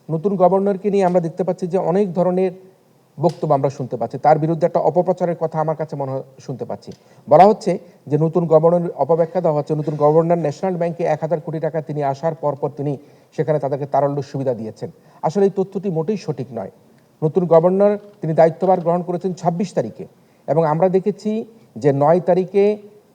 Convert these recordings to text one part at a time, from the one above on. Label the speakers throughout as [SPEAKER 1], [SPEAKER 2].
[SPEAKER 1] নতুন গভর্নরকে নিয়ে আমরা দেখতে পাচ্ছি যে অনেক ধরনের বক্তব্য আমরা শুনতে পাচ্ছি। তার বিরুদ্ধে একটা অপপ্রচারের কথা আমার কাছে মনে শুনতে পাচ্ছি। বলা হচ্ছে যে নতুন গভর্নর অপব্যাখ্যা দেওয়া হচ্ছে, নতুন গভর্নর ন্যাশনাল ব্যাংকে ১,০০০ কোটি টাকা তিনি আসার পরপর তিনি সেখানে তাদেরকে তারল্য সুবিধা দিয়েছেন। আসলে এই তথ্যটি মোটেই সঠিক নয়। নতুন গভর্নর তিনি দায়িত্বভার গ্রহণ করেছেন ২৬ তারিখে এবং আমরা দেখেছি যে ৯ তারিখে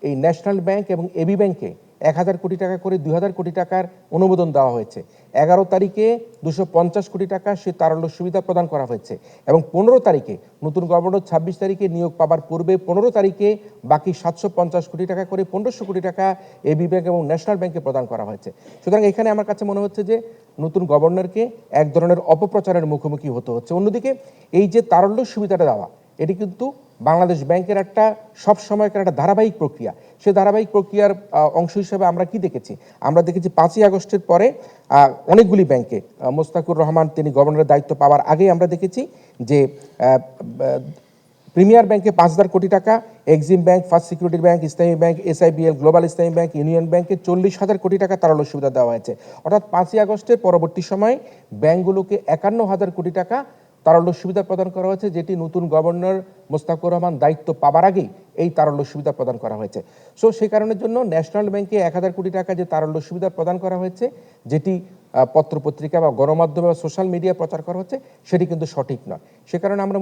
[SPEAKER 1] এই ন্যাশনাল ব্যাংক এবং এবি ব্যাংকে ১,০০০ কোটি টাকা করে ২,০০০ কোটি টাকার অনুমোদন দেওয়া হয়েছে। ১১ তারিখে ২৫০ কোটি টাকা সে তারল্য সুবিধা প্রদান করা হয়েছে এবং ১৫ তারিখে নতুন গভর্নর ২৬ তারিখে নিয়োগ পাবার পূর্বে ১৫ তারিখে বাকি ৭৫০ কোটি টাকা করে ১৫০০ কোটি টাকা এবি ব্যাংক এবং ন্যাশনাল ব্যাংকে প্রদান করা হয়েছে। সুতরাং এখানে আমার কাছে মনে হচ্ছে যে নতুন গভর্নরকে এক ধরনের অপপ্রচারের মুখোমুখি হতে হচ্ছে। অন্যদিকে এই যে তারল্য সুবিধাটা দেওয়া, এটি কিন্তু বাংলাদেশ ব্যাংকের একটা সবসময়কার একটা ধারাবাহিক প্রক্রিয়া। সে ধারাবাহিক প্রক্রিয়ার অংশ হিসেবে আমরা কি দেখেছি? আমরা দেখেছি ৫ই আগস্টের পরে অনেকগুলি ব্যাংকে মোস্তাকুর রহমান তিনি গভর্নরের দায়িত্ব পাওয়ার আগেই আমরা দেখেছি যে প্রিমিয়ার ব্যাংকে ৫,০০০ কোটি টাকা, Exim bank, first security bank, ইসলামী ব্যাংক, এসআইবিএল, গ্লোবাল ইসলামী ব্যাংক, ইউনিয়ন ব্যাংকে ৪০,০০০ কোটি টাকা তারল্য সুবিধা দেওয়া হয়েছে। অর্থাৎ ৫ই আগস্টের পরবর্তী সময়ে ব্যাংকগুলোকে ৫১,০০০ কোটি টাকা তারল্য সুবিধা প্রদান করা হয়েছে, যেটি নতুন গভর্নর মোস্তাকুর রহমান দায়িত্ব পাবার আগেই এই তারল্য সুবিধা প্রদান করা হয়েছে। সো সেই কারণের জন্য ন্যাশনাল ব্যাংকে ১,০০০ কোটি টাকা যে তারল্য সুবিধা প্রদান করা হয়েছে, যেটি পত্রপত্রিকা বা গণমাধ্যমে বা সোশ্যাল মিডিয়া প্রচার করা হচ্ছে, সেটি কিন্তু সঠিক নয়। সে কারণে আমি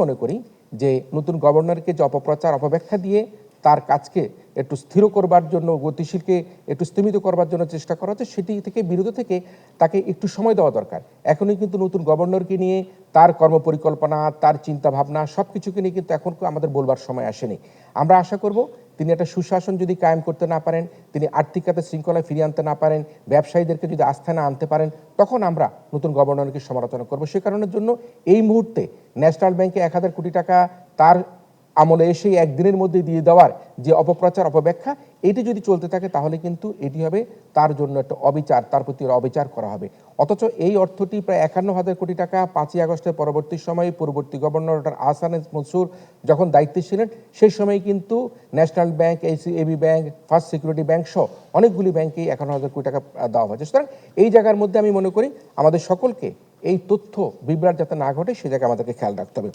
[SPEAKER 1] মনে করি যে নতুন গভর্নরকে যে অপপ্রচার অপব্যাখ্যা দিয়ে তার কাজকে একটু স্থির করবার জন্য, গতিশীলকে একটু স্তিমিত করবার জন্য চেষ্টা করা হচ্ছে, সেটি থেকে বিরত থেকে তাকে একটু সময় দেওয়া দরকার। এখনই কিন্তু নতুন গভর্নরকে নিয়ে তার কর্মপরিকল্পনা, তার চিন্তা ভাবনা সব কিছুকে নিয়ে কিন্তু এখন আমাদের বলবার সময় আসেনি। আমরা আশা করব তিনি একটা সুশাসন যদি কায়েম করতে না পারেন, তিনি আর্থিক খাতে শৃঙ্খলা ফিরিয়ে আনতে না পারেন, ব্যবসায়ীদেরকে যদি আস্থায় না আনতে পারেন, তখন আমরা নতুন গভর্নরকে সমালোচনা করব। সে কারণের জন্য এই মুহূর্তে ন্যাশনাল ব্যাংকে ১,০০০ কোটি টাকা তার আমলে এসেই একদিনের মধ্যে দিয়ে দেওয়ার যে অপপ্রচার অপব্যাখ্যা, এটি যদি চলতে থাকে তাহলে কিন্তু এটি হবে তার জন্য একটা অবিচার, তার প্রতি অবিচার করা হবে। অথচ এই অর্থটি প্রায় ৫১,০০০ কোটি টাকা ৫ই আগস্টের পরবর্তী সময়ে পূর্ববর্তী গভর্নর ডক্টর আহসান মনসুর যখন দায়িত্বে ছিলেন, সেই সময় কিন্তু national bank, A B bank, first security bank সহ অনেকগুলি ব্যাংকেই ৫১,০০০ কোটি টাকা দেওয়া হয়েছে। সুতরাং এই জায়গার মধ্যে আমি মনে করি আমাদের সকলকে এই তথ্য বিভ্রাট যাতে না ঘটে, সে জায়গায় আমাদেরকে খেয়াল রাখতে হবে।